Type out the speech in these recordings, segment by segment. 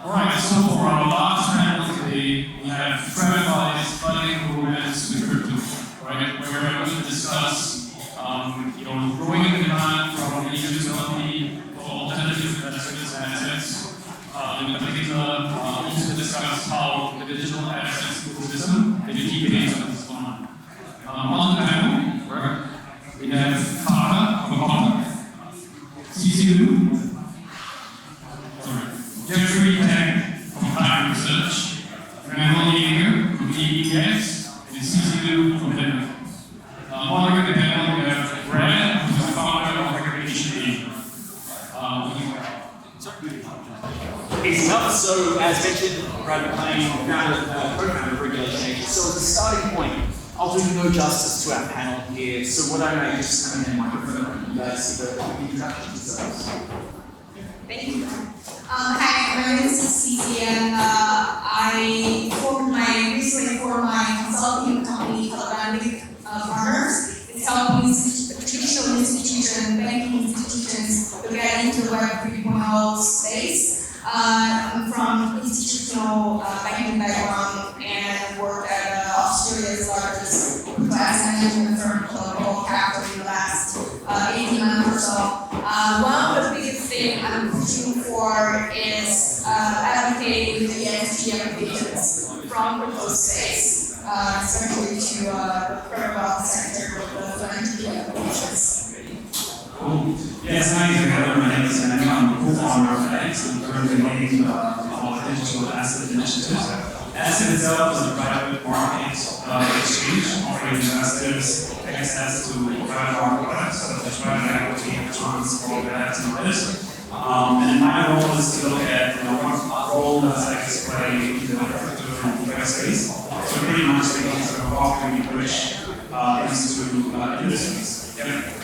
Alright, so for our last panel today, we have TradFi's budding romance with crypto, right? Where we're going to discuss, growing demand from individuality for alternative investments and assets. In particular, also to discuss how the digital assets ecosystem is keeping pace with this one. On the panel, right, we have Carter from Blockhead, CCU, Jeffrey Tang from Climate Research, Randall Yeager from EES, and CCU from Denver. Moderating the panel, we have Brad, who is the founder of Regulation Asia. Easy enough. So, as mentioned, Brad McLean, co-founder of Regulation Asia. So, as a starting point, I'll do no justice to our panel here. So, what I may just come in and microphone and you guys give a quick introduction to yourselves. Thank you. Hi, my name is Cici, and I recently formed my consulting company called Partners. It's helping traditional institutions, banking institutions to get into the Web 3.0 space. I'm from institutional banking background and worked at Australia's largest asset management firm called Blockhaus in the last 18 months or so. One of the biggest things I'm pushing for is advocating the ESG applications from crypto space, especially to the private sector with the financial applications. Yes, hi together. My name is Emmanuel. I'm the co-founder of X. I'm currently leading our digital asset initiative. Asset itself is a private market exchange offering investors access to private market products such as private equity, funds, debt, and others. And my role is to look at what role does X play in the crypto space. So pretty much thinking sort of how can we bridge into industries. Yeah.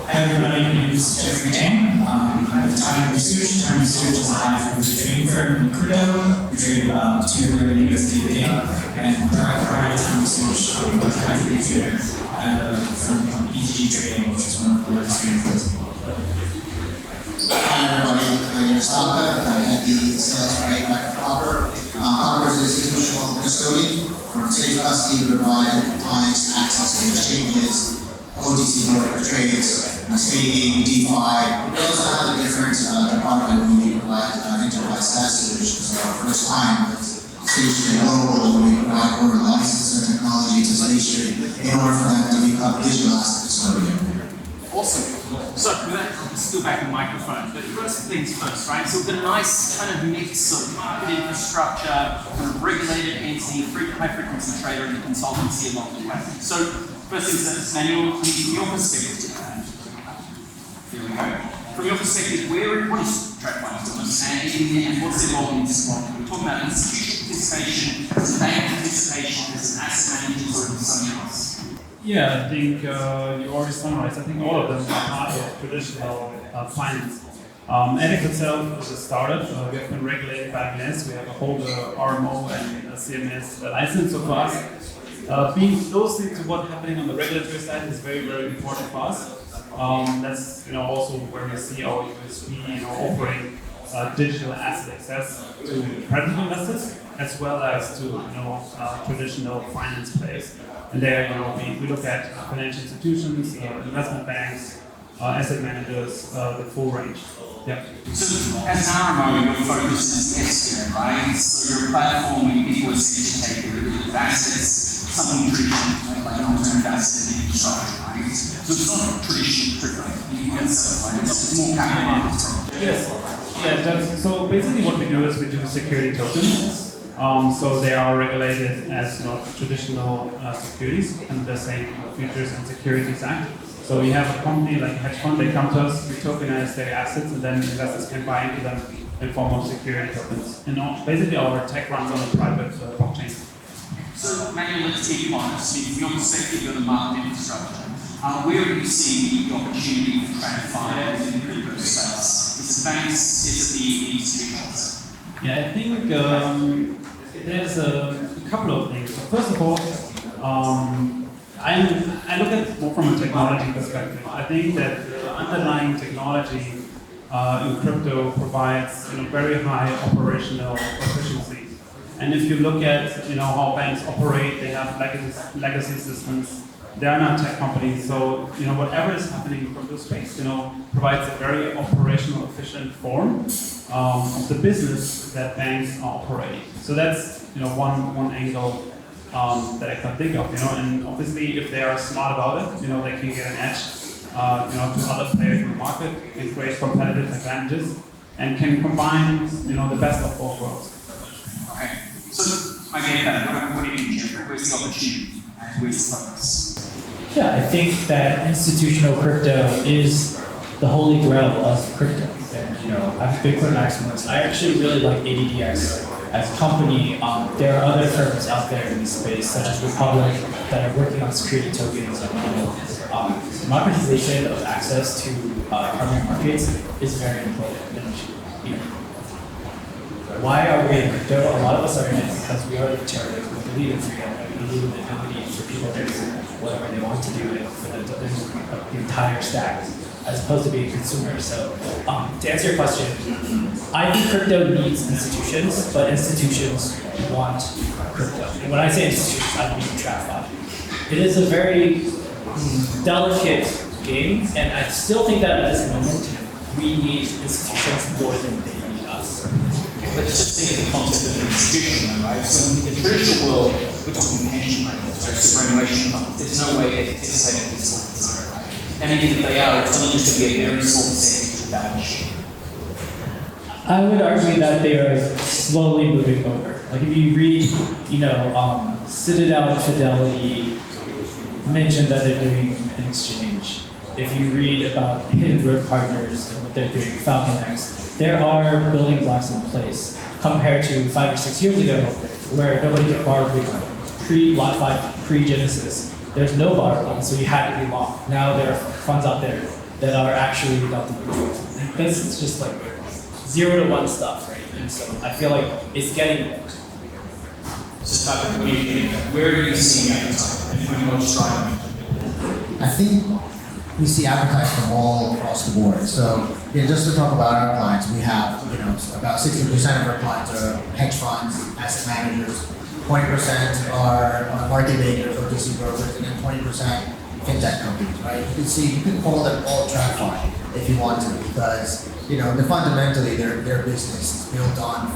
Hi everybody, my name is Jeffrey Tang. I'm with Time Research. Time Research is a high-frequency trading firm in crypto. We trade about $2 billion USD a day. And prior to Time Research, I was a high-frequency trader from ETG Trading, which is one of the largest trading firms. Hi everybody, my name is Talpa. I head the sales for APAC Hopper. Hopper is an institutional custodian for safe custody to provide compliance access to exchanges, OTC broker trades, staking, DeFi. We also have a different department when we provide enterprise SaaS solutions. So our first time with Station Global, when we provide order license and technology to Station in order for them to become digital asset custodian. Awesome. So, let's go back to the microphone. But first things first, right? So, we've got a nice kind of mix of market infrastructure, kind of regulated entity, high frequency trader, and consultancy along the way. So, first things first, Manuel, from your perspective, there we go. From your perspective, what is TradFi's and what's the role in this one? We're talking about institutional participation, bank participation, as an asset manager, or something else. Yeah, I think you already summarized. I think all of them are part of traditional finance. EDIC itself is a startup. We have been regulated by MNS. We have a holder RMO and a CMS license. So for us, being closely to what's happening on the regulatory side is very, very important for us. That's also where we see our USP, offering digital asset access to private investors as well as to traditional finance players. And there, we look at financial institutions, investment banks, asset managers, the full range. Yeah. So, as an RMO, your focus is SEO, right? So, you're a platform where people are educated with assets, something traditional, like long-term asset infrastructure, right? So, it's not traditional crypto. You can sell, right? It's more capital markets. Yes. So, basically, what we do is we do security tokens. So they are regulated as traditional securities and the same Futures and Securities Act. So we have a company like a hedge fund, they come to us, we tokenize their assets, and then investors can buy into them in form of security tokens. And basically our tech runs on a private blockchain. So Manuel, let's take you on. So from your perspective, you're the market infrastructure. Where do you see the opportunity for TradFi in the crypto space? Is it banks, is it the institutions? Yeah, I think there's a couple of things. First of all, I look at it more from a technology perspective. I think that the underlying technology in crypto provides very high operational efficiency. And if you look at how banks operate, they have legacy systems. They are not tech companies, so whatever is happening in crypto space, provides a very operational efficient form of the business that banks are operating. So that's one angle that I can think of. And obviously if they are smart about it, they can get an edge to other players in the market and create competitive advantages and can combine the best of both worlds. Okay, so I get that. What do you think, Jeffrey? Where's the opportunity and where's the focus? Yeah, I think that institutional crypto is the holy grail of crypto. And, I'm a Bitcoin maximalist. I actually really like ADDX as a company. There are other firms out there in the space, such as Republic, that are working on security tokens. Democratization of access to primary markets is very important. And, why are we in crypto? A lot of us are in it because we are libertarians. We believe in freedom. We believe in the ability for people to do whatever they want to do for the entire stack, as opposed to being consumers. So, to answer your question, I think crypto needs institutions, but institutions want crypto. And when I say institutions, I mean TradFi. It is a very delicate game, and I still think that at this moment, we need institutions more than they need us. Let's just think of the concept of an institution, right? So in the traditional world, we're talking pension funds, right? Superannuation funds. There's no way they participate in these funds, right? And even if they are, it's only just going to be a very small percentage of the balance sheet. I would argue that they are slowly moving over. Like if you read, Citadel and Fidelity mention that they're doing an exchange. If you read about Hidden Road Partners and what they're doing, FalconX, there are building blocks in place compared to 5 or 6 years ago, where nobody could borrow Bitcoin. Lot 5, pre-Genesis, there's no borrowing, so you had to be long. Now there are funds out there that are actually about to move. This is just like 0 to 1 stuff, right? And so I feel like it's getting. Just talk about where are you seeing appetite and when what's driving? I think we see appetite from all across the board. So just to talk about our clients, we have about 60% of our clients are hedge funds, asset managers, 20% are market makers or DC brokers, and then 20% fintech companies, right? You can call them all TradFi if you want to, because fundamentally their business is built on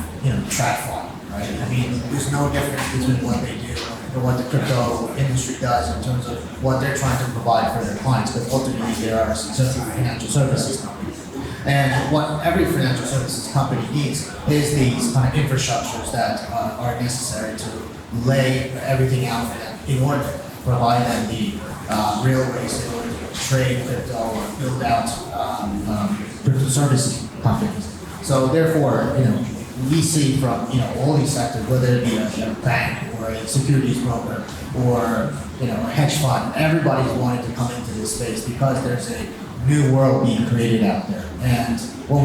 TradFi. Right? I mean, there's no difference between what they do and what the crypto industry does in terms of what they're trying to provide for their clients, but ultimately they are successful financial services companies. And what every financial services company needs is these kind of infrastructures that are necessary to lay everything out for them in order to provide them the real ways in order to trade crypto or build out crypto services companies. So therefore, we see from all these sectors, whether it be a bank or a securities broker or a hedge fund, everybody's wanting to come into this space because there's a new world being created out there. And what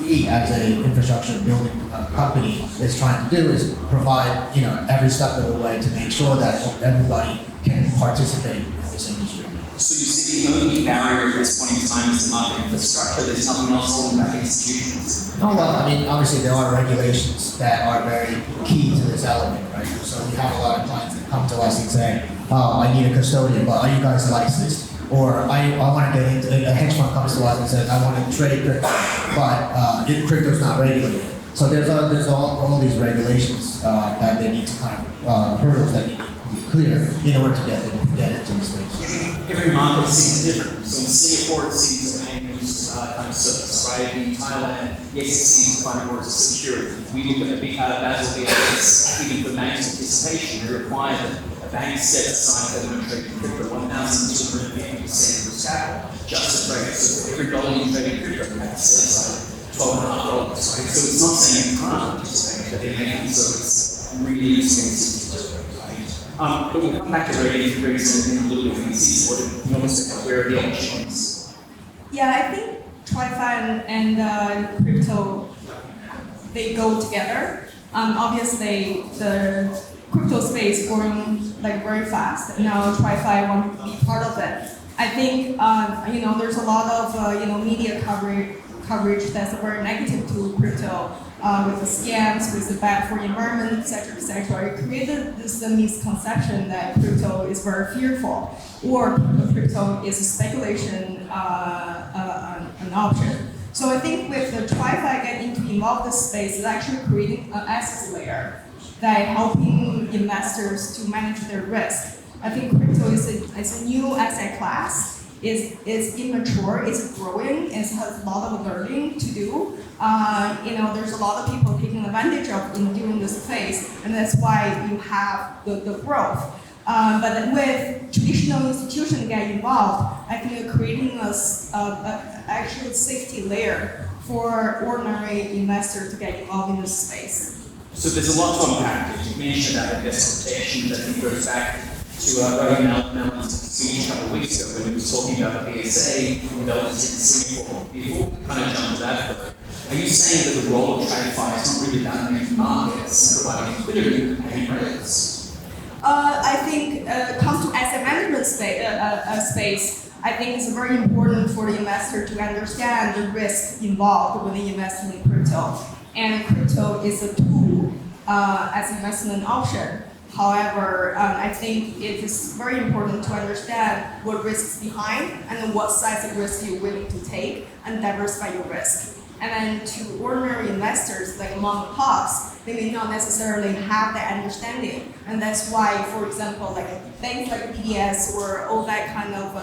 we as an infrastructure building company is trying to do is provide every step of the way to make sure that everybody can participate in this industry. So you see the only barrier at this point in time is the market infrastructure. There's nothing else holding back institutions. Oh, well, I mean, obviously there are regulations that are very key to this element, right? So we have a lot of clients that come to us and say, oh, I need a custodian, but are you guys licensed? Or I want to get into, a hedge fund comes to us and says, I want to trade crypto, but crypto's not regulated. So there's all these regulations that they need to kind of, hurdles that need to be clear in order to get into the space. Every market seems different. So in Singapore, it seems the main kind of service, right? In Thailand, the SEC defines it as security. We look at the big Basel BIS, even for bank participation, they require that a bank set aside for them to trade crypto 1,250% of its capital just to trade. So for every dollar you trade in crypto, you have to set aside $12.5, right? So it's not saying you can't participate, but they're making so it's really expensive to do. But we'll come back to regulation in a little bit and see where are the options. Yeah, I think TradFi and crypto, they go together. Obviously, the crypto space growing very fast. Now TradFi want to be part of it. I think there's a lot of media coverage that's very negative to crypto, with the scams, with the bad for the environment, etc., etc. It created this misconception that crypto is very fearful, or crypto is a speculation, an option. So I think with the TradFi getting to involve this space, it's actually creating an access layer that helping investors to manage their risk. I think crypto is a new asset class. It's immature, it's growing, it has a lot of learning to do. There's a lot of people taking advantage of in doing this phase, and that's why you have the growth. But then with traditional institutions get involved, I think you're creating a actual safety layer for ordinary investors to get involved in this space. So there's a lot to unpack. You mentioned that investigation that it goes back to Rowan speech a couple of weeks ago when he was talking about the PSA, development in Singapore. Before we kind of jump to that, are you saying that the role of TradFi is not really dominating markets, providing liquidity and paying rates? I think comes to asset management space, I think it's very important for the investor to understand the risk involved when they invest in crypto. And crypto is a tool as an investment option. However, I think it is very important to understand what risks behind and what size of risk you're willing to take and diversify your risk. And then to ordinary investors, like mom and pops, they may not necessarily have that understanding. And that's why, for example, like banks like BDS or all that kind of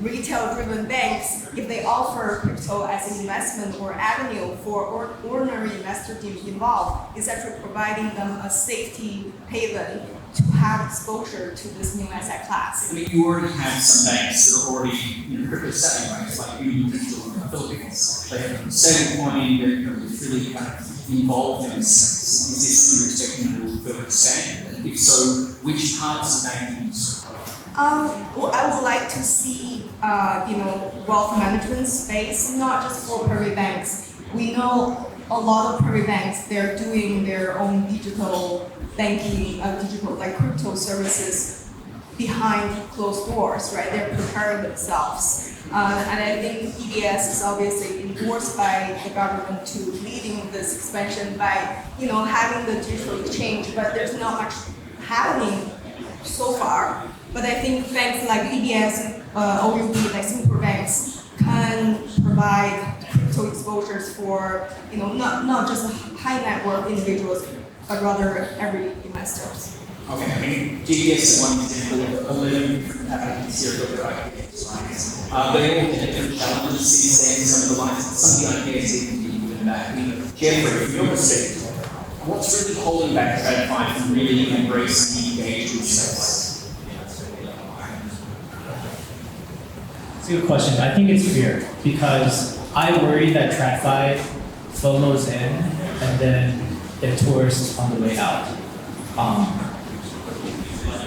retail-driven banks, if they offer crypto as an investment or avenue for ordinary investors to be involved, it's actually providing them a safety haven to have exposure to this new asset class. I mean, you already have some banks that are already crypto savvy, right? It's like Union Digital in the Philippines. They have stablecoin, they're really kind of involved in this. Is this something you're expecting to further expand? If so, which parts of banking use? Well, I would like to see, wealth management space, not just for private banks. We know a lot of private banks, they're doing their own digital banking, digital like crypto services behind closed doors, right? They're preparing themselves. And I think EBS is obviously endorsed by the government to leading this expansion by, having the digital exchange, but there's not much happening so far. But I think banks like EBS, OUB, like Singapore banks, can provide crypto exposures for, not just high net worth individuals, but rather every investors. Okay, I mean, GDS is one example of 11 different applicants here for their ideas. They all get different challenges, saying some of the lines, some of the ideas they can be back. Jeffrey, from your perspective, what's really holding back TradFi from really embracing the engagement space? It's a good question. I think it's fear, because I worry that TradFi FOMOs in and then they're tourists on the way out.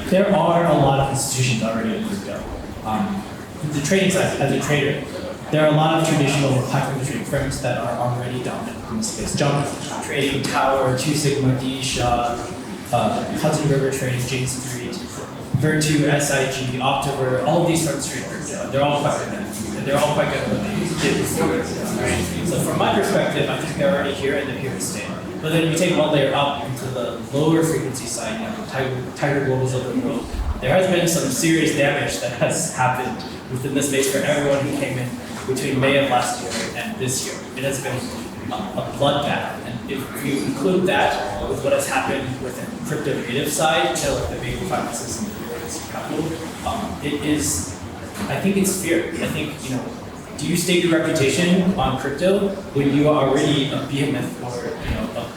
There are a lot of institutions already in crypto. The trading side, as a trader, there are a lot of traditional high-frequency trading firms that are already dominant in the space. Jump Trading, Tower, 2 Sigma, D-Shaw, Hudson River Trading, Jane Street, Virtu, SIG, Optiver, all of these firms trade crypto. They're all quite good. And they're all quite good at what they did before. Right? So from my perspective, I think they're already here and they're here to stay. But then you take one layer up into the lower frequency side, Tiger Globals of the world. There has been some serious damage that has happened within the space for everyone who came in between May of last year and this year. It has been a bloodbath. And if you include that with what has happened within the crypto native side, like the big finances and the capital, it is, I think it's fear. I think, do you stake your reputation on crypto when you are already a behemoth or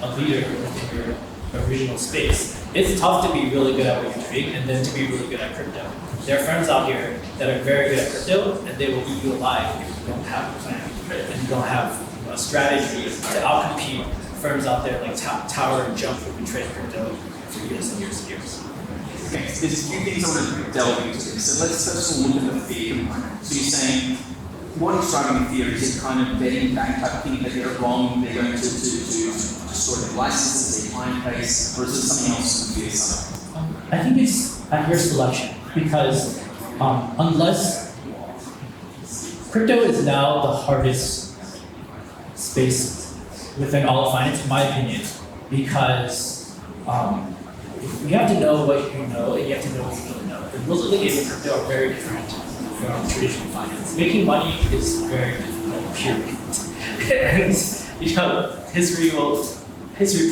a leader within your original space? It's tough to be really good at what you trade and then to be really good at crypto. There are firms out here that are very good at crypto and they will eat you alive if you don't have a plan and you don't have a strategy to outcompete firms out there like Tower and Jump who can trade crypto for years and years and years. Okay, so there's a few things I want to delve into this. So let's first of all look at the fear component. So you're saying, what is driving the fear? Is it kind of betting back type thinking that they're wrong, they're going to destroy their licenses, their client base, or is it something else on the fear side? I think it's at your selection, because unless crypto is now the hardest space within all of finance, in my opinion, because you have to know what you know, and you have to know what you don't know. The rules of the game in crypto are very different from traditional finance. Making money is very difficult, period. And, history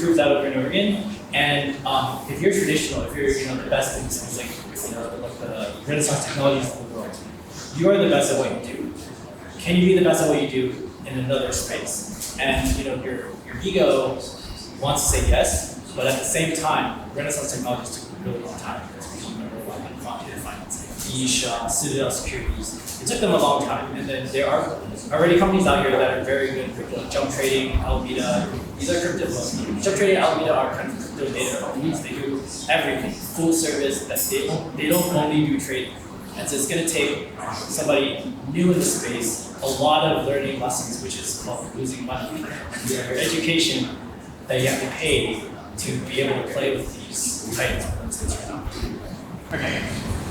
proves that over and over again. And if you're traditional, if you're the best in things like the Renaissance technologies of the world, you are the best at what you do. Can you be the best at what you do in another space? And your ego wants to say yes, but at the same time, Renaissance technologies took a really long time. As you remember, like quantitative finance, Isha, Citadel Securities. It took them a long time, and then there are already companies out here that are very good at crypto, like Jump Trading, Alvida. These are crypto. Jump Trading and Alvida are kind of crypto data companies. They do everything, full service. That they don't only do trading. And so it's going to take somebody new in the space a lot of learning lessons, which is called losing money. Your education that you have to pay to be able to play with these titles, for instance, right now. Okay,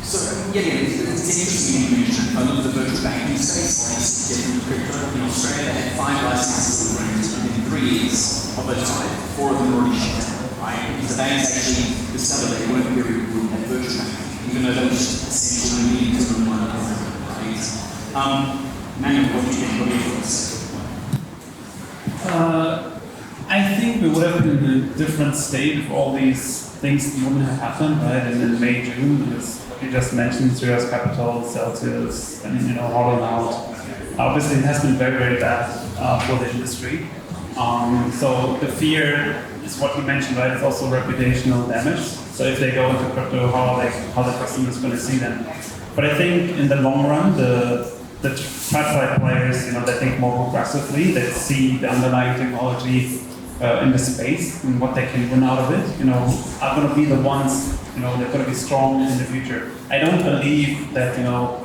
so it's interesting you mentioned. I look at the virtual banking space, different crypto in Australia. They had 5 licenses within 3 years of that time. 4 of them already shut down, right? Because the banks actually discovered they weren't very good at virtual banking, even though that was just essentially needing to run one of them, right? Manuel, what do you think? What are your thoughts? I think we would have been in a different state if all these things wouldn't have happened, right? And in May, June, because you just mentioned Sirius Capital, Celsius, and Holland out. Obviously, it has been very, very bad for the industry. So the fear is what you mentioned, right? It's also reputational damage. So if they go into crypto, how the customers going to see them? But I think in the long run, the TradFi players, they think more aggressively. They see the underlying technology in the space and what they can win out of it. Are going to be the ones. They're going to be strong in the future. I don't believe that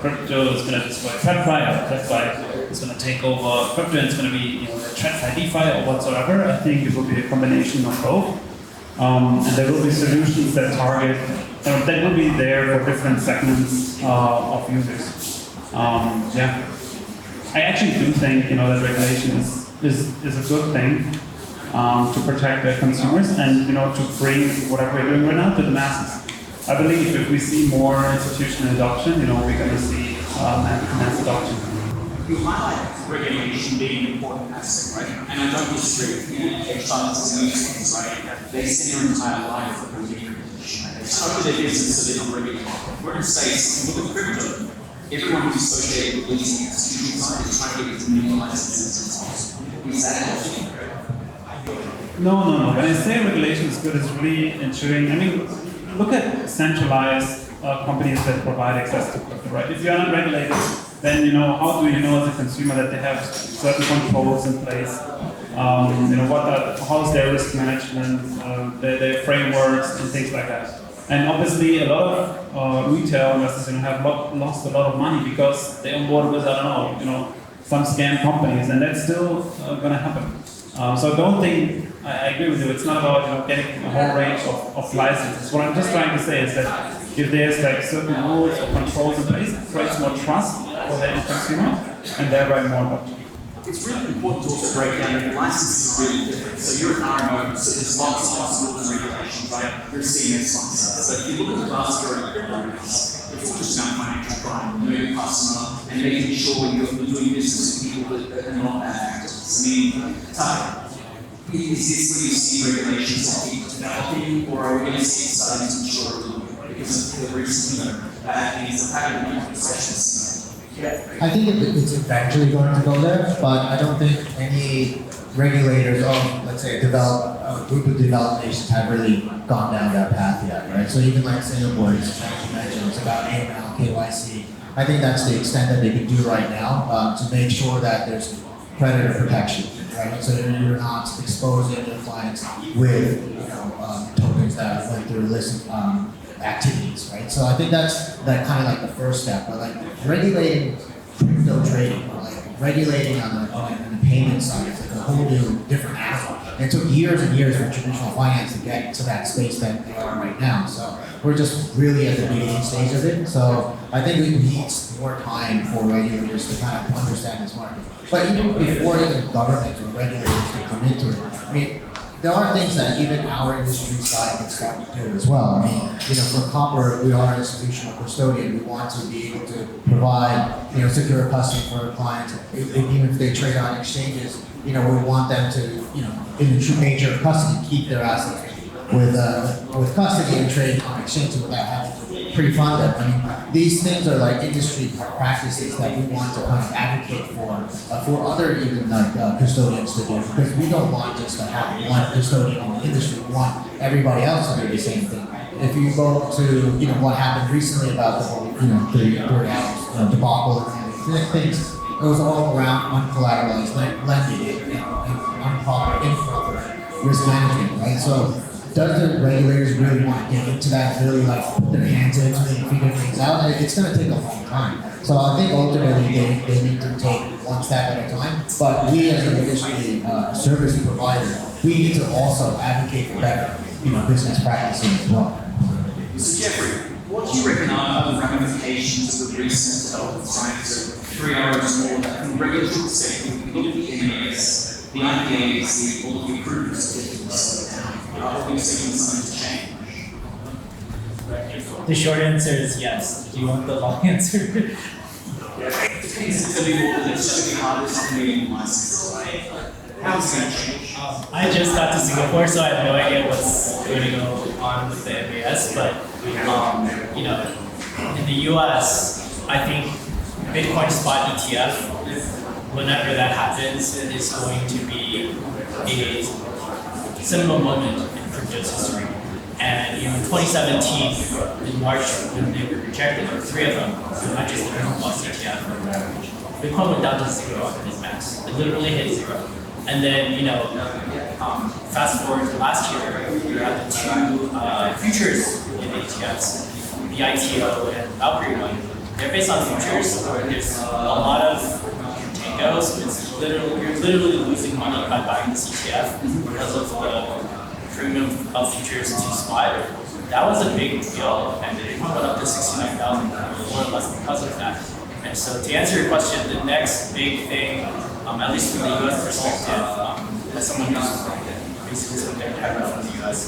crypto is going to destroy TradFi or TradFi is going to take over crypto and it's going to be the TradFi DeFi or whatsoever. I think it will be a combination of both, and there will be solutions that target. That will be there for different segments of users. I actually do think that regulation is a good thing to protect the consumers and to bring whatever we're doing right now to the masses. I believe if we see more institutional adoption, we're going to see mass adoption. You highlight regulation being an important aspect, right? And I don't disagree with you. Hedge funds and these things, right? They spend their entire life on regulation. They start with their business so they don't regulate. We're in states, look at crypto. Everyone who's associated with these institutions is trying to get as many licenses as possible. Is that healthy? No. When I say regulation is good, it's really ensuring. Look at centralized companies that provide access to crypto, right? If you're not regulated, then how do you know as a consumer that they have certain controls in place? How's their risk management, their frameworks and things like that. And obviously, a lot of retail investors have lost a lot of money because they onboard with some scam companies, and that's still going to happen. So I don't think. I agree with you. It's not about getting a whole range of licenses. What I'm just trying to say is that if there's certain rules or controls in place, it creates more trust for the end consumer, and thereby more adoption. It's really important to also break down that the licenses are really different. So you're an RMO, so there's lots of rules and regulations, right? You're a CMS license. So if you look at the vast majority of programs, it's all just about financial crime, knowing your customer, and making sure you're doing business with people that are not bad actors. Is this where you see regulations that keep developing, or are we going to see it starting to mature a little bit because of the recent bad things that happen in concessions? I think it's eventually going to go there, but I don't think any regulators of, let's say, a group of developed nations have really gone down that path yet, right? So even like Singapore, as you mentioned, it's about AML, KYC. I think that's the extent that they can do right now to make sure that there's creditor protection. Right? So you're not exposing your clients with tokens that went through illicit activities, right? So I think that's kind of like the first step. But regulating crypto trading, or regulating on the payment side, is a whole new different animal. And it took years and years for traditional finance to get to that space that they are right now. So we're just really at the beginning stage of it. So I think it needs more time for regulators to kind of understand this market. But even before even government or regulators to come into it, I mean, there are things that even our industry side can start to do as well. I mean, for Copper, we are an institutional custodian. We want to be able to provide, secure custody for our clients. Even if they trade on exchanges, we want them to, in the true nature of custody, keep their assets with custody and trade on exchanges without having to pre-fund them. I mean, these things are like industry practices that we want to kind of advocate for other even like custodians to do, because we don't want just to have one custodian in the industry. We want everybody else to do the same thing. If you go to what happened recently about the whole the debacle and things, it was all around uncollateralized lending and improper risk management, right? So does the regulators really want to get into that, really like put their hands into it and figure things out? It's going to take a long time. So I think ultimately they need to take one step at a time. But we as an industry service provider, we need to also advocate for better business practices as well. So Jeffrey, what do you reckon are the ramifications of the recent developments, right? So 3 hours more that from regulatory perspective, we look at the MES, the IPAs, all the approved certificates. Are we seeing something to change? The short answer is yes. Do you want the long answer? It's going to be more than it's going to be harder to create licenses, right? How's it going to change? I just got to Singapore, so I have no idea what's going to go on with the MAS. But in the US, I think Bitcoin spot ETF, whenever that happens, is going to be a seminal moment in crypto's history. And in 2017, in March, when they were rejected, there were 3 of them, not just the Blockhaus ETF. Bitcoin went down to 0 at its max. It literally hit 0. And then, fast forward to last year, we had the 2 futures in ETFs, the ITO and Valkyrie one. They're based on futures. There's a lot of contango, so you're literally losing money by buying this ETF because of the premium of futures to spot. That was a big deal, and it went up to 69,000 more or less because of that. And so to answer your question, the next big thing, at least from the US perspective, as someone who's basically from there from the US,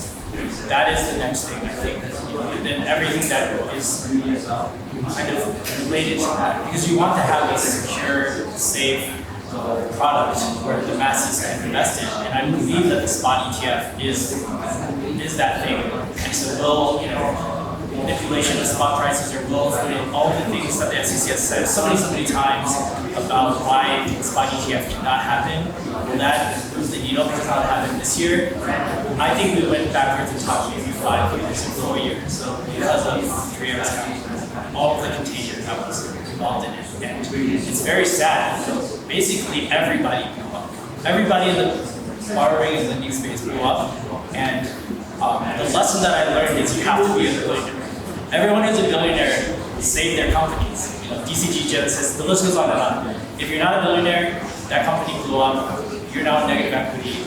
that is the next thing, I think. And then everything that is kind of related to that, because you want to have a secure, safe product where the masses can invest in. And I believe that the spot ETF is that thing. And so manipulation of spot prices or will all the things that the SEC has said so many times about why spot ETF cannot happen. Well, that was the needle because it happened this year. I think we went backwards in time maybe 5 years or 4 years. So because of 3 years, all of the contagion that was involved in it. And it's very sad. Basically everybody blew up. Everybody in the borrowing and lending space blew up. And the lesson that I learned is you have to be a billionaire. Everyone who's a billionaire saved their companies. DCG, Genesis, the list goes on and on. If you're not a billionaire, that company blew up, you're now negative equity,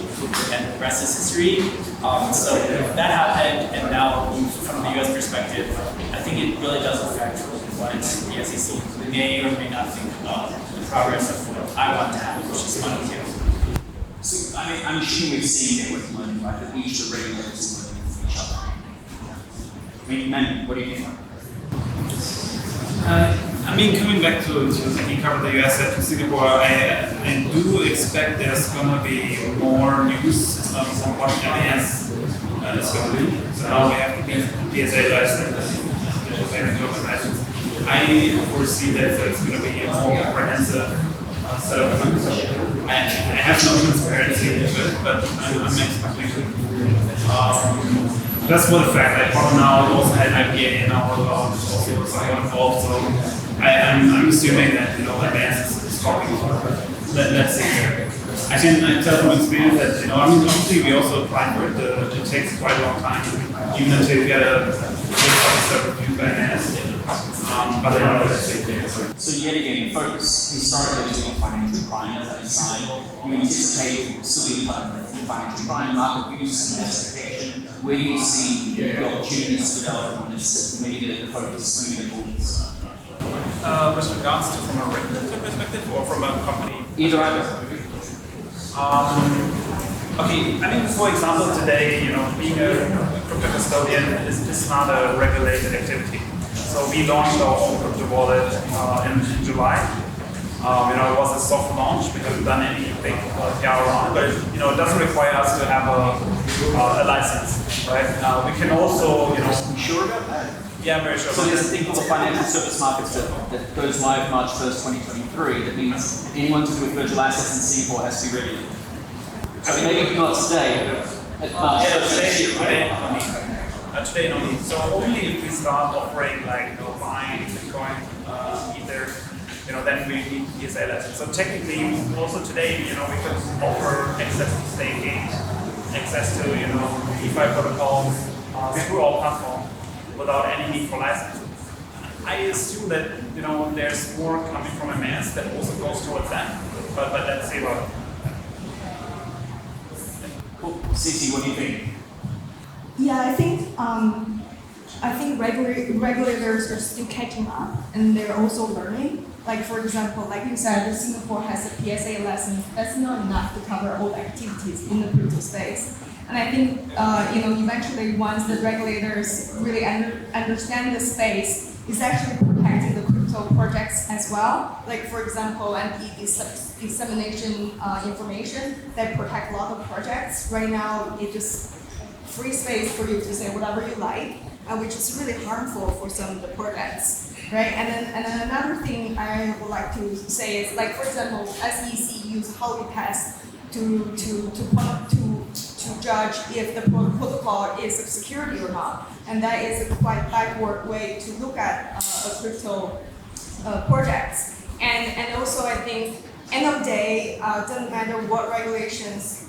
and the rest is history. So that happened, and now from the US perspective, I think it really does affect what the SEC may or may not think about the progress of what I want to have, which is money too. So I'm assuming we've seen it with money, right? That each of the regulators learning from each other. Manny, what do you think? Coming back to cover the US and to Singapore, I do expect there's going to be more news on what MAS is going to do. So now we have to be PSA license, I foresee that it's going to be a more comprehensive set of numbers. I have no transparency into it, but I'm expecting it. That's for the fact that Pop now also had IPA and now also was involved, so I'm assuming that MAS is talking about it. Let's see here. I can tell from experience that obviously we also applied for it. It takes quite a long time, even until you get a review by MAS. But let's see here. So yet again, focus historically on financial crime as that side. You anticipate still be part of the financial crime market use and investigation. Where do you see the opportunities to develop on this, maybe the focus moving forward? With regards to from a regulatory perspective or from a company? Either either. Okay, I mean, for example, today, being a crypto custodian is not a regulated activity. So we launched our own crypto wallet in July. It was a soft launch. We haven't done any big PR on it, but it doesn't require us to have a license, right? We can also, You sure about that? Yeah, I'm very sure. So there's a thing called the Financial Service Markets that goes live March 1st, 2023. That means anyone to do with virtual assets in Singapore has to be regulated. So maybe not today, but at March 1st. Today only. So only if we start offering like buying Bitcoin, Ether, then we need PSA license. So technically, also today, we could offer access to staking, access to DeFi protocols through our platform without any need for license. I assume that there's more coming from MS that also goes towards that, but let's see about it. Cool. Cici, what do you think? Yeah, I think regulators are still catching up, and they're also learning. Like for example, like you said, Singapore has a PSA license. That's not enough to cover all the activities in the crypto space. And I think eventually once the regulators really understand the space, it's actually protecting the crypto projects as well. Like for example, dissemination information that protect a lot of projects. Right now, it just free space for you to say whatever you like, which is really harmful for some of the projects, right? And then another thing I would like to say is, like for example, SEC use Howley test to judge if the protocol is of security or not, and that is a quite backward way to look at a crypto projects. And also I think end of the day, doesn't matter what regulations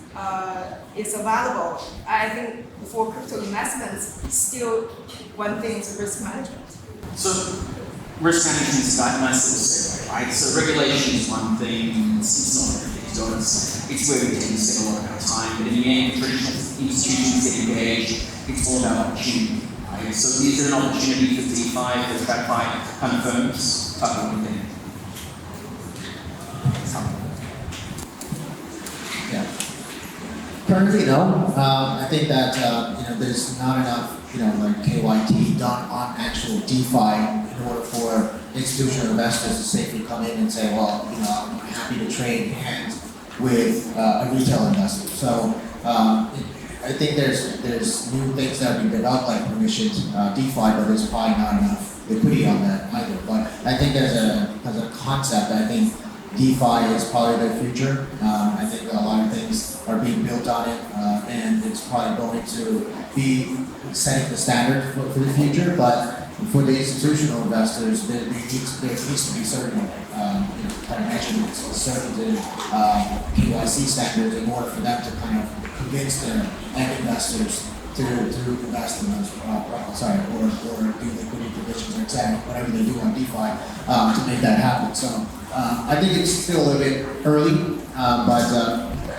is available. I think for crypto investments, still one thing is risk management. So risk management is a nice little segue, right? So regulation is one thing, it's not everything. It's where we tend to spend a lot of our time, but in the end, traditional institutions get engaged, it's all about opportunity, right? So is there an opportunity for DeFi, for TradFi kind of firms, type of thing? Yeah. Currently, no. I think that there's not enough like KYT done on actual DeFi in order for institutional investors to safely come in and say, well, I'm happy to trade hands with a retail investor. So I think there's new things that have been developed like permissioned DeFi, but there's probably not enough liquidity on that either. But I think as a concept, I think DeFi is probably the future. I think a lot of things are being built on it, and it's probably going to be setting the standard for the future. But for the institutional investors, there needs to be certain kind of measurements, certain KYC standards in order for them to kind of convince their end investors to invest in those, or do liquidity provisions or whatever they do on DeFi to make that happen. So I think it's still a little bit early, but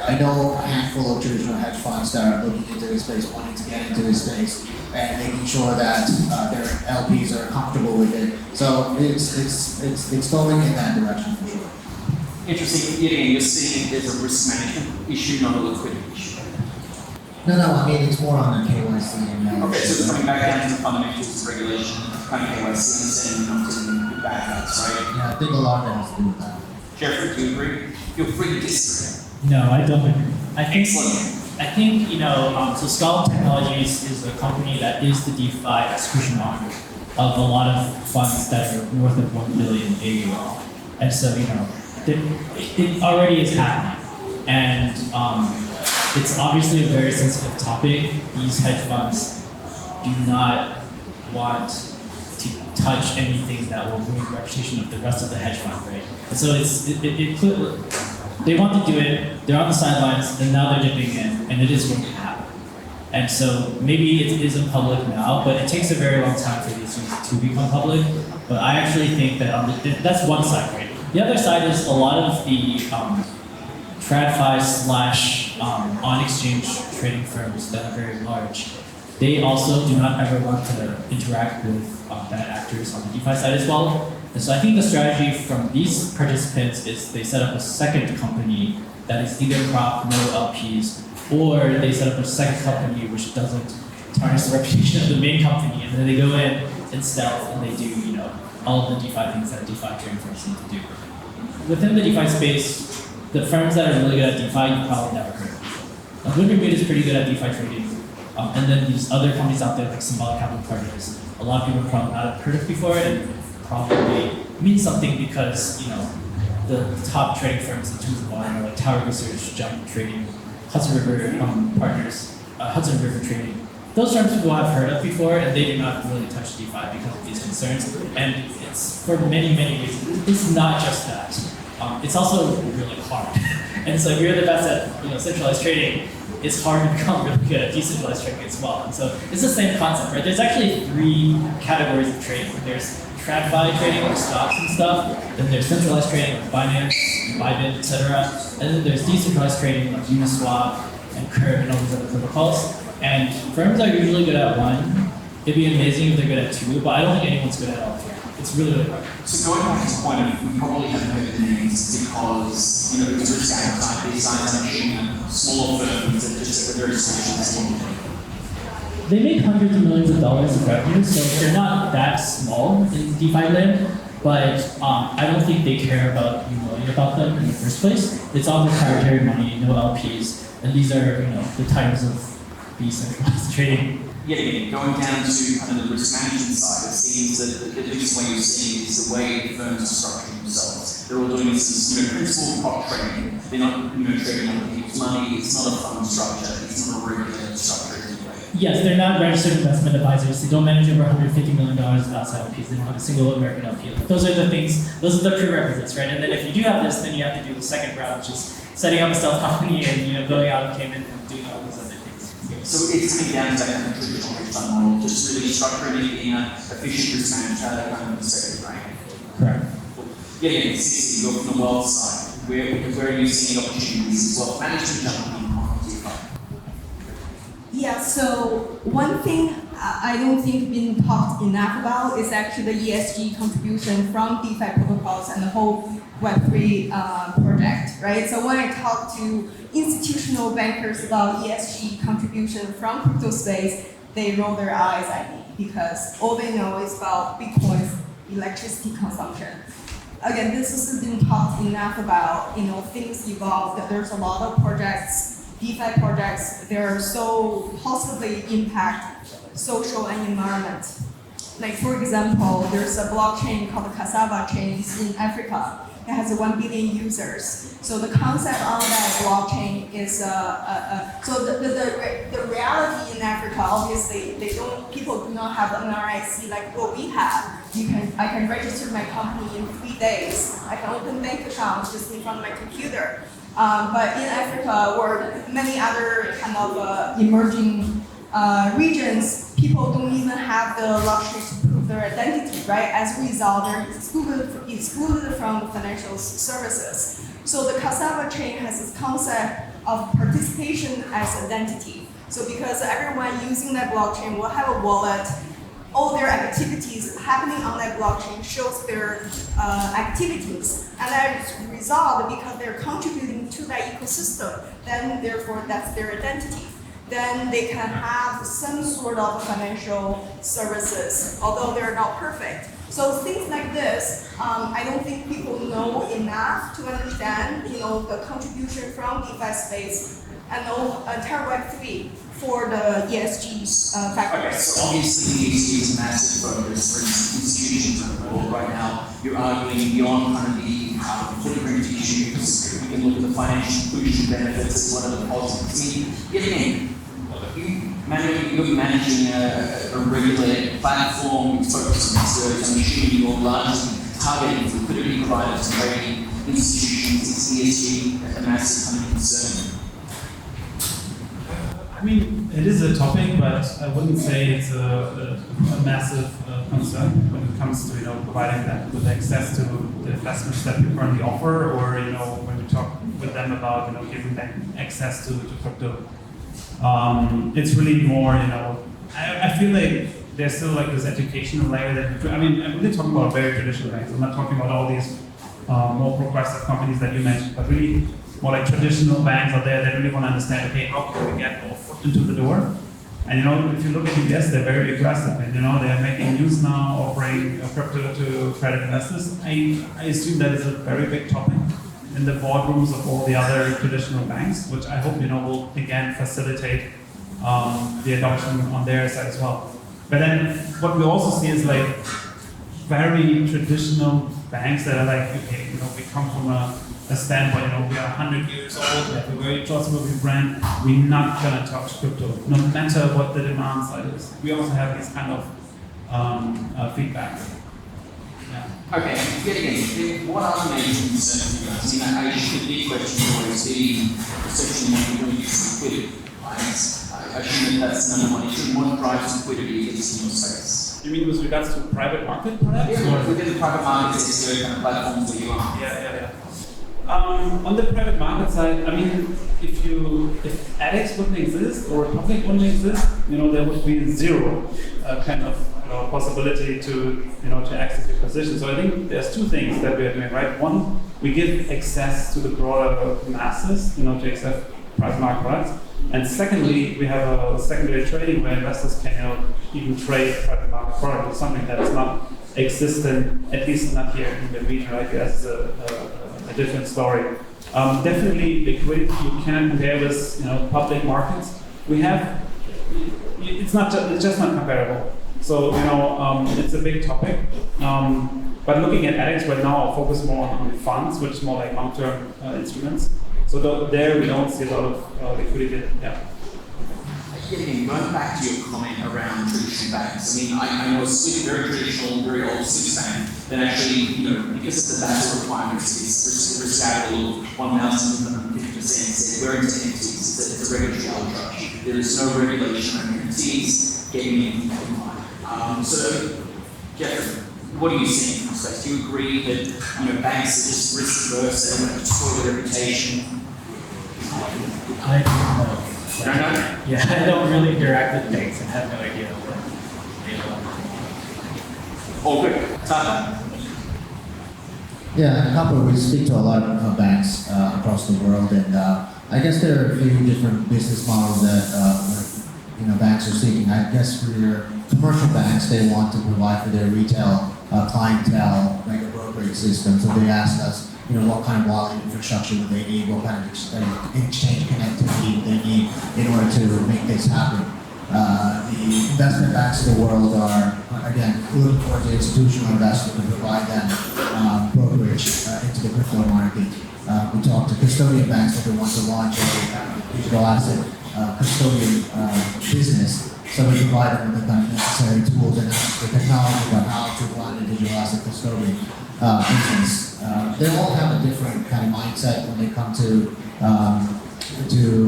I know a handful of traditional hedge funds that are looking into this space, wanting to get into this space, and making sure that their LPs are comfortable with it. So it's going in that direction for sure. Interesting. Yet again, you're seeing there's a risk management issue, not a liquidity issue. No, I mean it's more on the KYC and okay, so it's coming back down to the fundamentals of regulation, kind of KYC and not doing bad acts, right? Yeah, I think a lot of that has to do with that. Jeffrey, do you agree? Feel free to disagree. No, I don't agree. I think so Scala Technologies is a company that is the DeFi execution arm of a lot of funds that are north of 1 billion AUM. And so, it already is happening. And it's obviously a very sensitive topic. These hedge funds do not want to touch anything that will ruin the reputation of the rest of the hedge fund, right? And so they want to do it, they're on the sidelines, and now they're dipping in, and it is going to happen. And so maybe it isn't public now, but it takes a very long time for these things to become public. But I actually think that that's one side, right? The other side is a lot of the TradFi's / on-exchange trading firms that are very large. They also do not ever want to interact with bad actors on the DeFi side as well. And so I think the strategy from these participants is they set up a second company that is either prop, no LPs, or they set up a second company which doesn't tarnish the reputation of the main company, and then they go in stealth and they do, all of the DeFi things that DeFi trading firms need to do. Within the DeFi space, the firms that are really good at DeFi, you've probably never heard of. Blockhead is pretty good at DeFi trading. And then these other companies out there like Symbolic Capital Partners, a lot of people have probably not heard of before, and probably means something because, the top trading firms in terms of volume are like Tower Research, Jump Trading, Hudson River Partners, Hudson River Trading. Those firms people have heard of before, and they do not really touch DeFi because of these concerns. And it's for many, many reasons. It's not just that. It's also really hard. And so if you're the best at centralized trading, it's hard to become really good at decentralized trading as well. And so it's the same concept, right? There's actually 3 categories of trading. There's TradFi trading, like stocks and stuff. Then there's centralized trading, like Binance, Bybit, etc. And then there's decentralized trading, like Uniswap and Curve and all these other protocols. And firms are usually good at 1. It'd be amazing if they're good at 2, but I don't think anyone's good at all 3. It's really, really hard. So going back to this point of, we probably haven't heard the names because, because risk appetite, these guys are smaller firms that just are very specialized. They make hundreds of millions of dollars of revenue, so they're not that small in DeFi land, but I don't think they care about you knowing about them in the first place. It's all proprietary money, no LPs, and these are, the types of decentralized trading. Yeah, going down to kind of the risk management side, it seems that the biggest way you're seeing is the way the firms are structuring themselves. They're all doing this as, principal prop trading. They're not, trading on people's money. It's not a fund structure. It's not a regulated structure anyway. Yes, they're not registered investment advisors. They don't manage over $150 million of outside LPs. They don't have a single American LP. Those are the things. Those are the prerequisites, right? And then if you do have this, then you have to do the second round, which is setting up a stealth company and going out and Cayman and doing all these other things. So it's coming down to that kind of traditional hedge fund model, just really structuring it in an efficient risk management kind of perspective, right? Correct. Yeah, CC, you go from the wealth side. Where are you seeing opportunities? Wealth management jumping in on DeFi? Yeah, so one thing I don't think been talked enough about is actually the ESG contribution from DeFi protocols and the whole Web3 project, right? So when I talk to institutional bankers about ESG contribution from crypto space, they roll their eyes at me because all they know is about Bitcoin's electricity consumption. Again, this hasn't been talked enough about, things evolve, that there's a lot of projects, DeFi projects, they're so positively impact social and environment. Like for example, there's a blockchain called the Cassava chains in Africa. It has 1 billion users. So the concept on that blockchain is so the reality in Africa, obviously, people do not have an RIC like what we have. I can register my company in 3 days. I can open bank accounts just in front of my computer. But in Africa or many other kind of emerging regions, people don't even have the luxury to prove their identity, right? As a result, they're excluded from financial services. So the Cassava chain has this concept of participation as identity. So because everyone using that blockchain will have a wallet, all their activities happening on that blockchain shows their activities. And as a result, because they're contributing to that ecosystem, then therefore that's their identity. Then they can have some sort of financial services, although they're not perfect. So things like this, I don't think people know enough to understand, the contribution from DeFi space and the entire Web3 for the ESG factors. Okay, so obviously ESG is a massive focus for institutions in the world right now. You're arguing beyond kind of the footprint issue because we can look at the financial inclusion benefits as one of the positives. You're managing a regulated platform, focused on research. I'm assuming you're largely targeting liquidity providers, trading institutions. Is ESG a massive kind of concern? I mean, it is a topic, but I wouldn't say it's a massive concern when it comes to providing them with access to the investments that we currently offer, or when we talk with them about giving them access to crypto. It's really more I feel like there's still like this educational layer that, I mean, I'm really talking about very traditional banks. I'm not talking about all these more progressive companies that you mentioned, but really more like traditional banks out there that really want to understand, okay, how can we get our foot into the door? And you know, if you look at UBS, they're very aggressive, and you know, they're making news now, offering crypto to credit investors. I assume that is a very big topic in the boardrooms of all the other traditional banks, which I hope, you know, will again facilitate the adoption on their side as well. But then what we also see is like very traditional banks that are like, okay, you know, we come from a standpoint, you know, we are 100 years old, we have a very trustworthy brand, we're not gonna touch crypto, no matter what the demand side is. We also have these kind of feedback. Yeah. Okay, yet again, what are the main concerns for you guys? I mean, I think the big question will always be essentially what you're going to use liquidity, right? I assume that that's the number one issue. What drives liquidity in your space? You mean with regards to private market, perhaps? Yeah, within the private market, is there kind of platforms that you are? Yeah. On the private market side, I mean, if ADEX wouldn't exist or Republic wouldn't exist, you know, there would be zero kind of possibility to to access your position. So I think there's two things that we are doing, right? One, we give access to the broader masses, to access private market products. And secondly, we have a secondary trading where investors can even trade private market products, or something that is not existent, at least not here in the region, right? That's a different story. Definitely liquidity, you can compare with public markets. We have, it's just not comparable. So it's a big topic. But looking at ADEX right now, I'll focus more on funds, which is more like long-term instruments. So there we don't see a lot of liquidity. Yeah. Again, going back to your comment around traditional banks, I mean, I know a very traditional, very old Swiss bank that actually, because of the Basel requirements, is risk capital of 1,050%, said we're into entities, it's a regulatory arbitrage. There is no regulation on entities getting in compliant. So, Jeffrey, what are you seeing from space? Do you agree that banks are just risk averse and want to destroy their reputation? I don't know. Yeah, I don't really interact with banks and have no idea what they All good. Tata? Yeah, at Copper we speak to a lot of banks across the world, and I guess there are a few different business models that banks are seeking. I guess for your commercial banks, they want to provide for their retail clientele like a brokerage system. So they ask us, what kind of wallet infrastructure do they need, what kind of exchange connectivity they need in order to make this happen. The investment banks of the world are, again, looking towards the institutional investor to provide them brokerage into the crypto market. We talk to custodian banks that they want to launch a digital asset custodian business. So we provide them with the kind of necessary tools and the technology about how to run a digital asset custodian business. They all have a different kind of mindset when they come to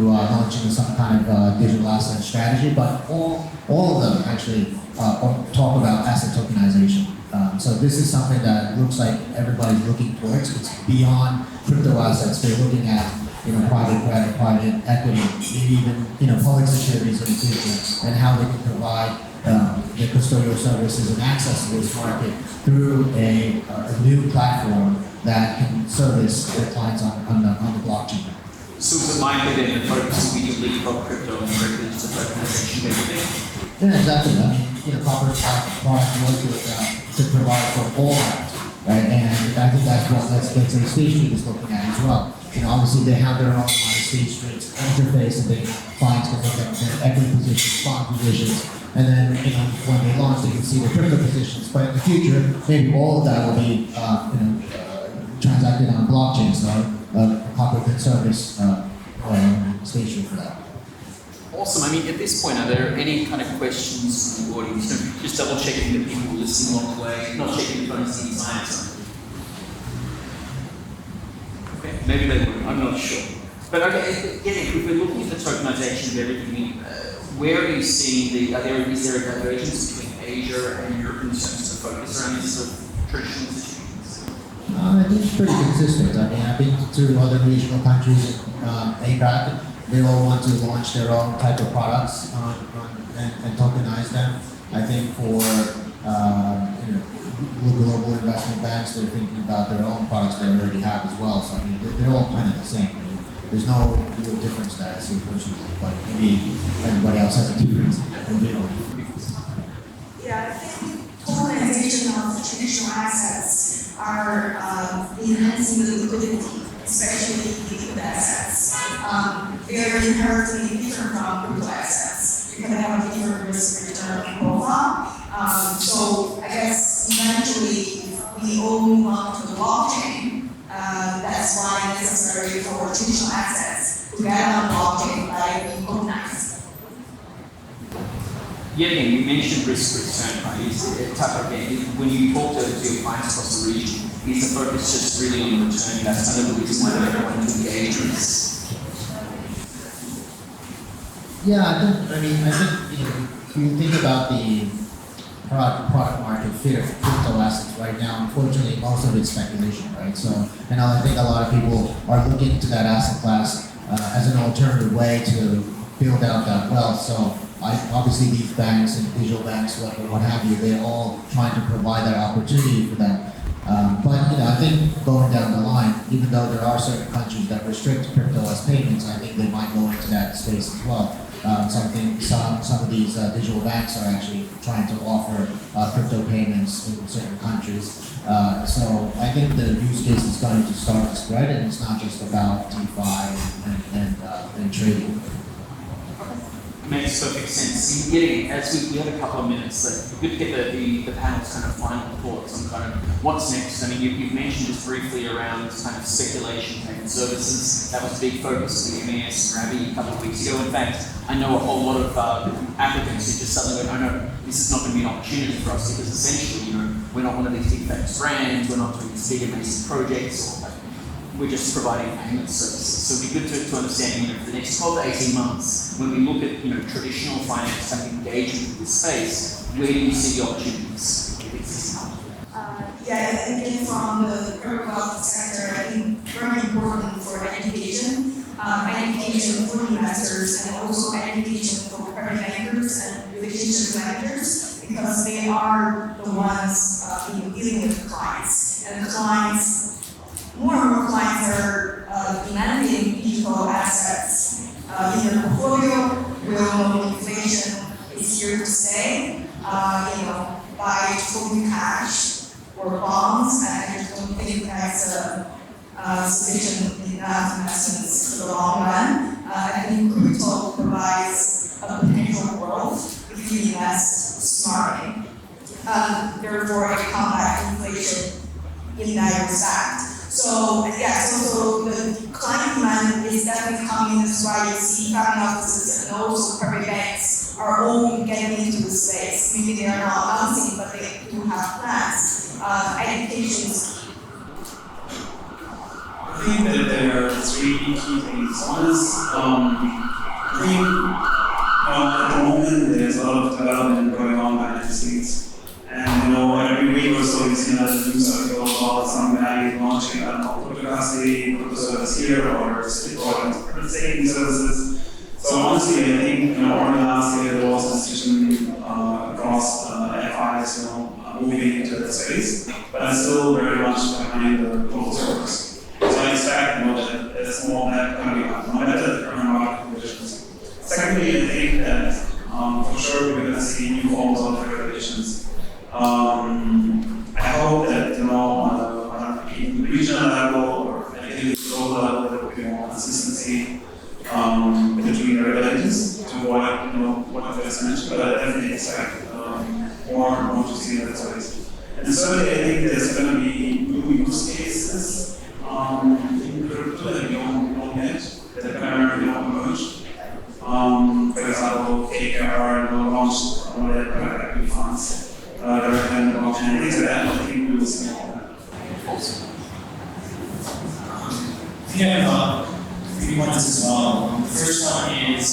launching some kind of digital asset strategy, but all of them actually talk about asset tokenization. So this is something that looks like everybody's looking towards. It's beyond crypto assets. They're looking at private credit, private equity, maybe even public securities in the future, and how they can provide the custodial services and access to this market through a new platform that can service their clients on the blockchain. So is it likely then the focus will be to leave from crypto and directly to tokenization of everything? Yeah, exactly. I mean, Copper's product was to provide for all that, right? And I think that's what State Street is looking at as well. Obviously they have their own State Street interface, and clients can look at their equity positions, bond positions, and then when they launch, they can see the crypto positions. But in the future, maybe all of that will be transacted on blockchain, so Copper can service State Street for that. Awesome. I mean, at this point, are there any kind of questions from the audience? Just double checking that people listening along the way, not checking the phones the entire time. Okay, maybe they would. I'm not sure. But okay, again, if we're looking at the tokenization of everything, where are you seeing is there a divergence between Asia and Europe in terms of focus around these sort of traditional institutions? I think it's pretty consistent. I mean, I've been to other regional countries in APAC. They all want to launch their own type of products and tokenize them. I think for global investment banks, they're thinking about their own products they already have as well. So I mean, they're all kind of the same. I mean, there's no real difference that I see personally, but maybe everybody else has a difference. Yeah, I think tokenization of traditional assets are enhancing the liquidity, especially liquid assets. They are inherently different from crypto assets because they have a different risk return profile. So I guess eventually we all move on to the blockchain. That's why it's necessary for traditional assets to get on blockchain by being tokenized. Yeah, again, you mentioned risk return, right? When you talk to your clients across the region, is the focus just really on returning? That's kind of the reason why they want to engage in this. Yeah, I think if you think about the product market fit of crypto assets right now, unfortunately most of it's speculation, right? So, and I think a lot of people are looking to that asset class as an alternative way to build out that wealth. So obviously these banks and digital banks, what have you, they're all trying to provide that opportunity for them. But I think going down the line, even though there are certain countries that restrict crypto as payments, I think they might go into that space as well. So I think some of these digital banks are actually trying to offer crypto payments in certain countries. So I think the use case is going to start to spread, and it's not just about DeFi and trading. Makes perfect sense. As we have a couple of minutes, like, good to get the panel's kind of final thoughts on kind of what's next. I mean, you've mentioned just briefly around kind of speculation payment services. That was a big focus of the MES Ravi a couple of weeks ago. In fact, I know a whole lot of applicants who just suddenly went, oh no, this is not going to be an opportunity for us because essentially, we're not one of these big famous brands, we're not doing these big amazing projects, or we're just providing payment services. So it'd be good to understand, for the next 12 to 18 months, when we look at, traditional finance and engagement with this space, where do you see the opportunities? Yeah, I think from the private wealth sector, I think very important for education, education for investors, and also education for private bankers and relationship managers, because they are the ones dealing with the clients, and the clients. More and more clients are demanding digital assets in their portfolio. We all know inflation is here to stay. Buy token cash or bonds, and I just don't think that's sufficient enough investments for the long run. I think crypto provides a potential growth if you invest smartly. Therefore, it combats inflation in that respect. So the client demand is definitely coming. That's why you see family offices and also private banks are all getting into the space. Maybe they are not announcing, but they do have plans. Education is key. I think that there are three key things. One is, I think at the moment there's a lot of development going on behind the scenes. And every week or so you see another news article about some guy launching crypto custody, crypto service here, or staking services. So honestly, I think already last year there was a decision across FIs, moving into that space, but I'm still very much behind the global servers. So I expect that there's more of that coming up, no matter the current market conditions. Secondly, I think that for sure we're going to see new forms of regulations. I hope that on a regional level or maybe global level there will be more consistency between the regulators to avoid what I just mentioned, but I definitely expect more to see in that space. And thirdly, I think there's going to be new use cases in crypto that we don't yet, that apparently don't emerge. For example, KKR launched one of their private equity funds. And things like that, I think we will see more of that. Awesome. I have 3 points as well. The first one is,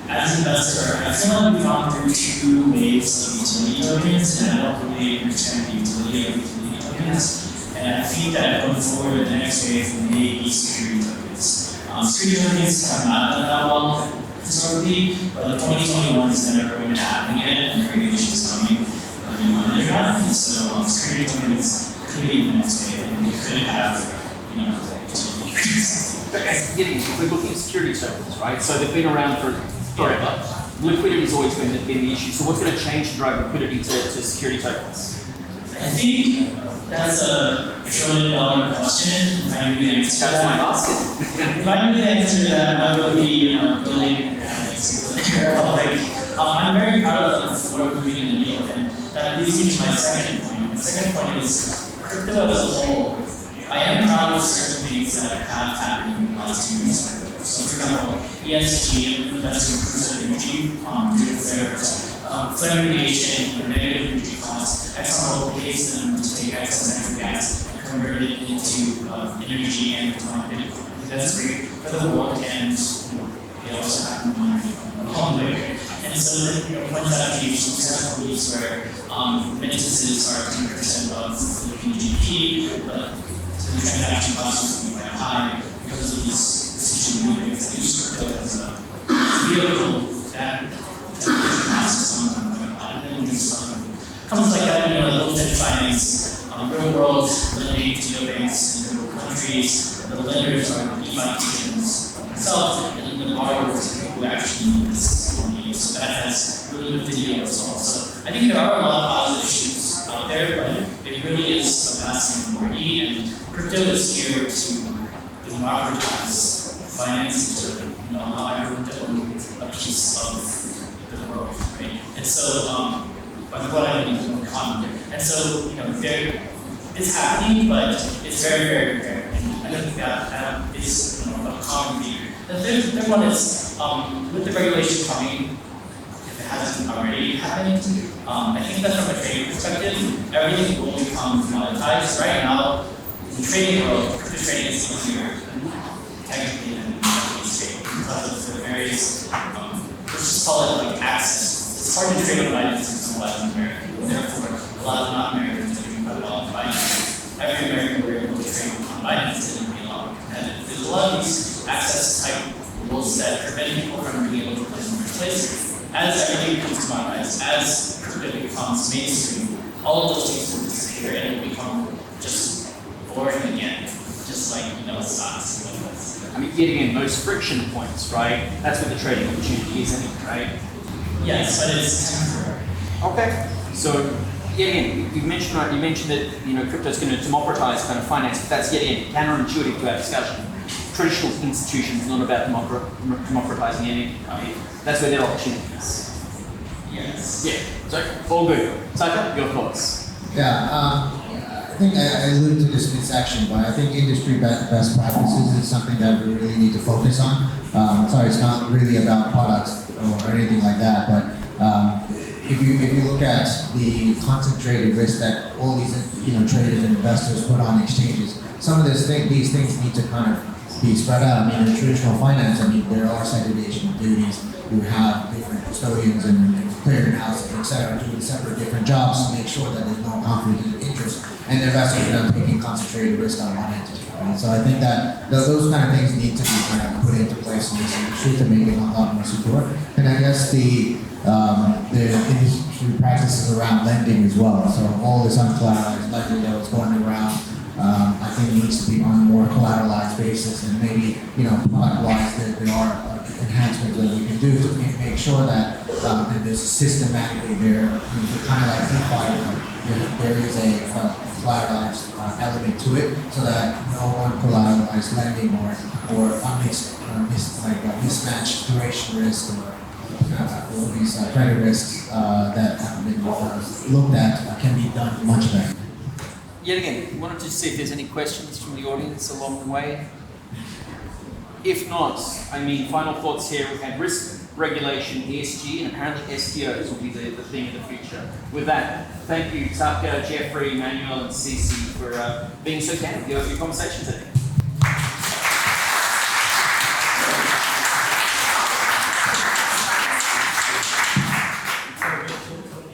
as an investor, I feel like we've gone through 2 waves of utility tokens, and I don't really understand the utility of utility tokens. And I think that going forward, the next wave may be security tokens. Security tokens have not done that well historically, but 2021 is never going to happen again, and regulation is coming in on the ground. And so security tokens could be the next wave, and we could have, Getting if we're looking at security tokens, right? So they've been around for forever. Liquidity has always been the issue. So what's going to change to drive liquidity to security tokens? I think that's a $1 trillion question. If I knew the answer to that, if I knew the answer to that, I would be building I'm very proud of what we're doing in the field, and that leads me to my second point. The second point is crypto as a whole. I am proud of certain things that have happened in the last 2 years. So, for example, ESG, that's inclusive energy, flame mitigation, negative energy costs, ExxonMobil pays them to take excess natural gas and convert it into energy and Bitcoin. That's great for the world, and they also have money and so funds allocation certain beliefs where remittances are 10% of Philippine GDP, but the transaction costs will be quite high because of these decision makers that use crypto as a vehicle that passes on and comes like that, little bit of finance, real world lending to neobanks in real countries, the lenders are DeFi teams themselves, and the borrowers who actually need this money. So that has really good video as well. So I think there are a lot of positive issues out there, but it really is a massive important, and crypto is here to democratize finance, to allow everyone to own a piece of the world, right? And so, what I mean is more common. And so, there it's happening, but it's very, very rare. And I don't think that is a common theme. The third one is with the regulation coming, if it hasn't already happened, I think that from a trading perspective, everything will become commoditized. Right now, in the trading world, crypto trading is easier technically than equity trading because of the various, let's just call it like access. It's hard to trade on Binance in some Latin America. Therefore, a lot of non-Americans are doing quite well on Binance. Every American we're able to trade on Binance and be a lot more competitive. There's a lot of these access type rules that prevent people from being able to place in the first place. As everything becomes commoditized, as crypto becomes mainstream, all of those things will disappear and it will become just boring again, just like stocks. I mean, yet again, those friction points, right? That's where the trading opportunity is, isn't it, right? Yes, but it's temporary. Okay. So, yet again, you mentioned that crypto is going to democratize kind of finance, but that's yet again counterintuitive to our discussion. Traditional institutions not about democratizing anything. I mean, that's where their opportunity is. Yes. Yeah. So, all good. Tucker, your thoughts? Yeah. I think I alluded to this midsection, but I think industry best practices is something that we really need to focus on. Sorry, it's not really about products or anything like that, but if you look at the concentrated risk that all these traders and investors put on exchanges, some of these things need to kind of be spread out. I mean, in traditional finance, there are segregation of duties. You have different custodians and clearinghouses, et cetera, doing separate different jobs to make sure that there's no conflict of interest, and the investors are not taking concentrated risk on one entity. Right? So I think that those kind of things need to be kind of put into place in this industry to make it a lot more secure. And I guess the industry practices around lending as well. So all this uncollateralized lending that was going around, I think needs to be on a more collateralized basis, and maybe product-wise there are enhancements that we can do to make sure that there's systematically there, kind of like DeFi, there is a collateralized element to it, so that no uncollateralized lending or mismatched duration risk or all these credit risks that have been looked at can be done much better. Yet again, wanted to see if there's any questions from the audience along the way. If not, final thoughts here. We've had risk, regulation, ESG, and apparently STOs will be the thing of the future. With that, thank you, Tucker, Jeffrey, Manuel, and Cece for being so candid with your conversation today.